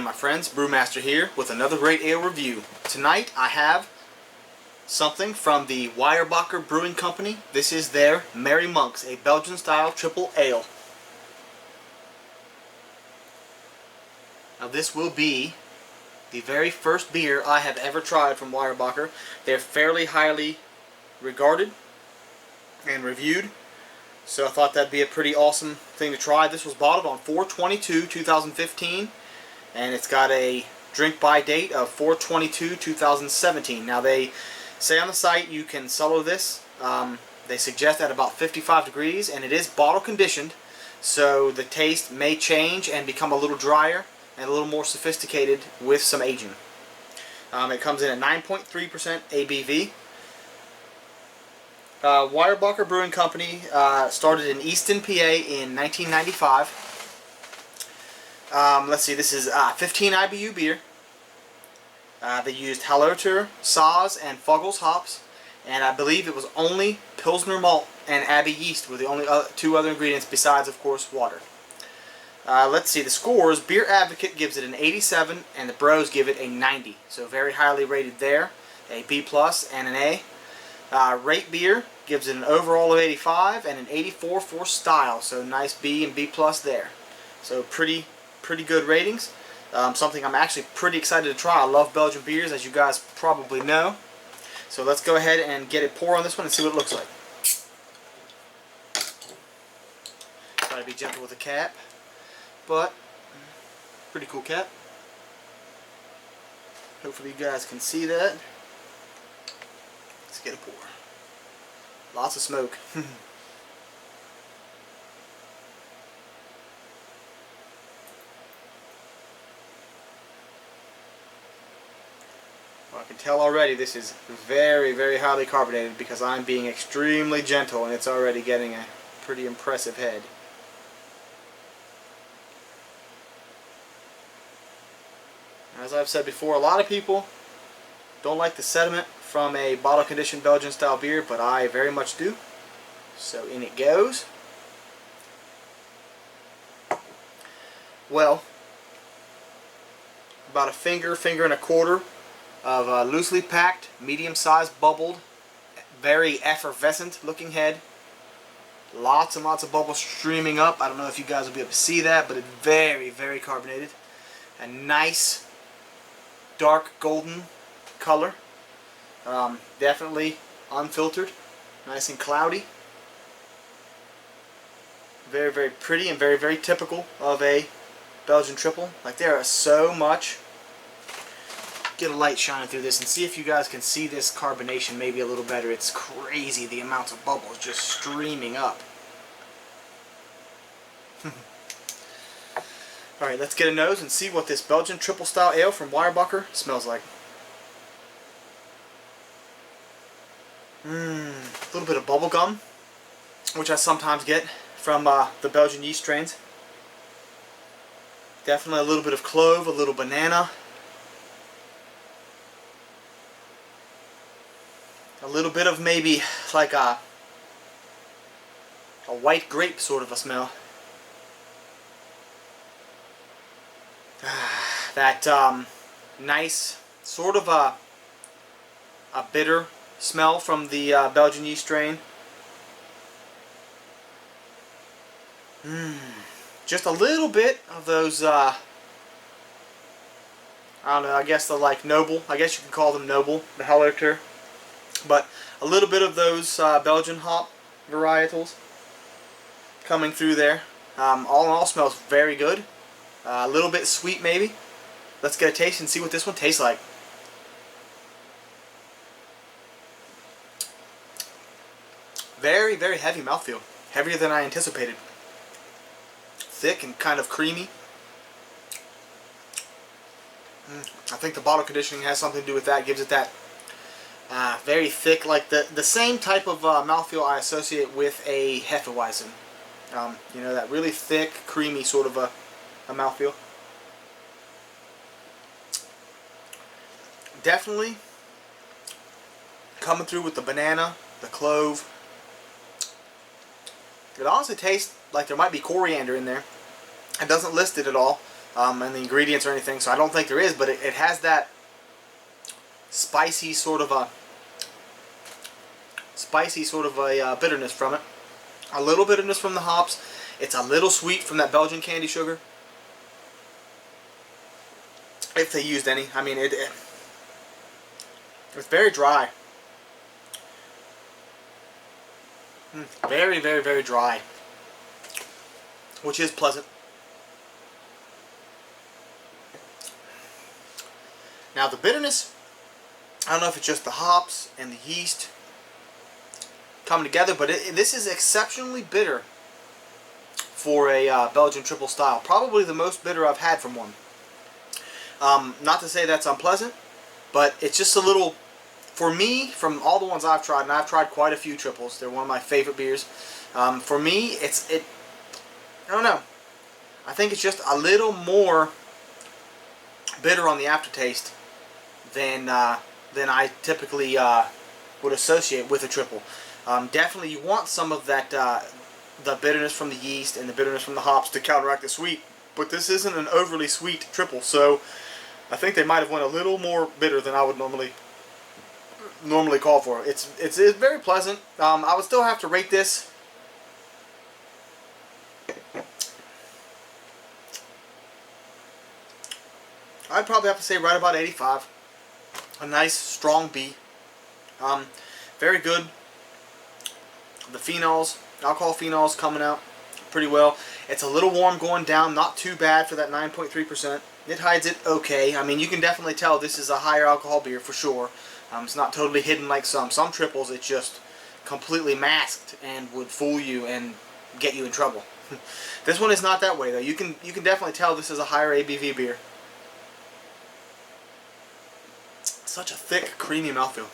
again, my friends. Brewmaster here with another great ale review. Tonight I have something from the Weyerbacher Brewing Company. This is their Merry Monks, a Belgian style triple ale. Now this will be the very first beer I have ever tried from Weyerbacher. They're fairly highly regarded and reviewed, so I thought that'd be a pretty awesome thing to try. This was bottled on 4/22/2015, and it's got a drink by date of 4/22/2017. Now they say on the site you can cellar this. They suggest at about 55 degrees, and it is bottle conditioned, so the taste may change and become a little drier and a little more sophisticated with some aging. It comes in at 9.3% ABV. Weyerbacher Brewing Company started in Easton, PA in 1995. Let's see, this is 15 IBU beer. They used Hallertau, Saaz, and Fuggles hops, and I believe it was only Pilsner malt and Abbey yeast were the only two other ingredients besides, of course, water. Let's see, the scores. Beer Advocate gives it an 87, and the Bros give it a 90. So very highly rated there, a B+ and an A. Rate Beer gives it an overall of 85 and an 84 for style. So nice B and B+ there. So pretty good ratings. Something I'm actually pretty excited to try. I love Belgian beers, as you guys probably know. So let's go ahead and get a pour on this one and see what it looks like. Try to be gentle with the cap, but pretty cool cap. Hopefully you guys can see that. Let's get a pour. Lots of smoke. Well, I can tell already this is very highly carbonated because I'm being extremely gentle, and it's already getting a pretty impressive head. As I've said before, a lot of people don't like the sediment from a bottle conditioned Belgian style beer, but I very much do. So in it goes. Well, about a finger and a quarter of loosely packed, medium-sized, bubbled, very effervescent looking head. Lots and lots of bubbles streaming up. I don't know if you guys will be able to see that, but it's very carbonated. A nice dark golden color. Definitely unfiltered. Nice and cloudy. Very pretty and very typical of a Belgian triple. Like, there is so much. Get a light shining through this and see if you guys can see this carbonation maybe a little better. It's crazy the amounts of bubbles just streaming up. Alright, let's get a nose and see what this Belgian triple style ale from Weyerbacher smells like. A little bit of bubble gum, which I sometimes get from the Belgian yeast strains. Definitely a little bit of clove, a little banana. A little bit of maybe like a white grape sort of a smell. That nice sort of a bitter smell from the Belgian yeast strain. Just a little bit of those, I don't know, I guess they're like noble. I guess you can call them noble, the Hallertau. But a little bit of those Belgian hop varietals coming through there. All in all, smells very good. A little bit sweet maybe. Let's get a taste and see what this one tastes like. Very heavy mouthfeel. Heavier than I anticipated. Thick and kind of creamy. I think the bottle conditioning has something to do with that. Gives it that very thick, like the same type of mouthfeel I associate with a Hefeweizen. You know, that really thick, creamy sort of a mouthfeel. Definitely coming through with the banana, the clove. It honestly tastes like there might be coriander in there. It doesn't list it at all, and the ingredients or anything, so I don't think there is, but it has that spicy sort of a bitterness from it. A little bitterness from the hops. It's a little sweet from that Belgian candy sugar, if they used any. I mean, it's very dry. Very, very, very dry, which is pleasant. Now the bitterness, I don't know if it's just the hops and the yeast coming together, but this is exceptionally bitter for a Belgian triple style. Probably the most bitter I've had from one. Not to say that's unpleasant, but it's just a little, for me, from all the ones I've tried, and I've tried quite a few triples, they're one of my favorite beers. For me, I don't know. I think it's just a little more bitter on the aftertaste than I typically would associate with a triple. Definitely, you want some of that the bitterness from the yeast and the bitterness from the hops to counteract the sweet. But this isn't an overly sweet triple, so I think they might have went a little more bitter than I would normally call for. It's very pleasant. I would still have to rate this. I'd probably have to say right about 85. A nice strong B. Very good. The phenols, alcohol phenols coming out pretty well. It's a little warm going down, not too bad for that 9.3%. It hides it okay. I mean, you can definitely tell this is a higher alcohol beer for sure. It's not totally hidden like some triples. It's just completely masked and would fool you and get you in trouble. This one is not that way though. You can definitely tell this is a higher ABV beer. Such a thick, creamy mouthfeel.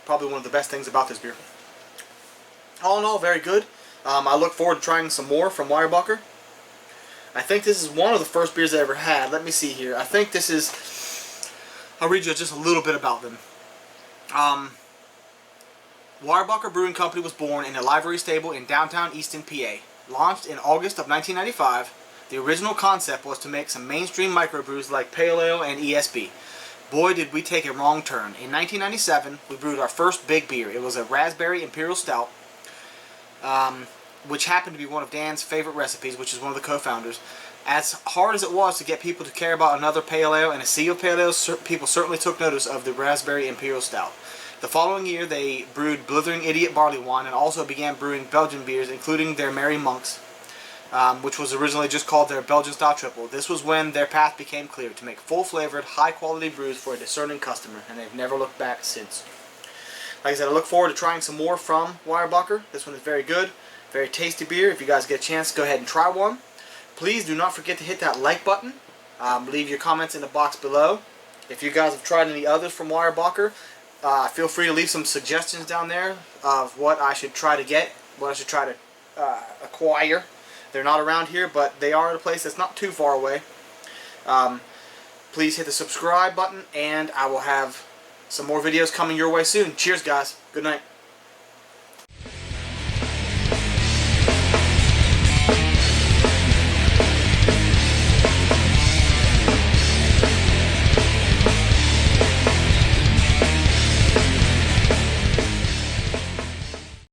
Probably one of the best things about this beer. All in all, very good. I look forward to trying some more from Weyerbacher. I think this is one of the first beers I ever had. Let me see here. I think this is... I'll read you just a little bit about them. Weyerbacher Brewing Company was born in a livery stable in downtown Easton, PA. Launched in August of 1995, the original concept was to make some mainstream microbrews like Pale Ale and ESB. Boy, did we take a wrong turn. In 1997, we brewed our first big beer. It was a Raspberry Imperial Stout, which happened to be one of Dan's favorite recipes, which is one of the co-founders. As hard as it was to get people to care about another Pale Ale and a sea of Pale Ales, people certainly took notice of the Raspberry Imperial Stout. The following year, they brewed Blithering Idiot Barley Wine and also began brewing Belgian beers, including their Merry Monks, which was originally just called their Belgian Style Tripel. This was when their path became clear, to make full-flavored, high-quality brews for a discerning customer, and they've never looked back since. Like I said, I look forward to trying some more from Weyerbacher. This one is very good, very tasty beer. If you guys get a chance, go ahead and try one. Please do not forget to hit that like button. Leave your comments in the box below. If you guys have tried any others from Weyerbacher, feel free to leave some suggestions down there of what I should try to get, what I should try to acquire. They're not around here, but they are at a place that's not too far away. Please hit the subscribe button, and I will have some more videos coming your way soon. Cheers, guys. Good night.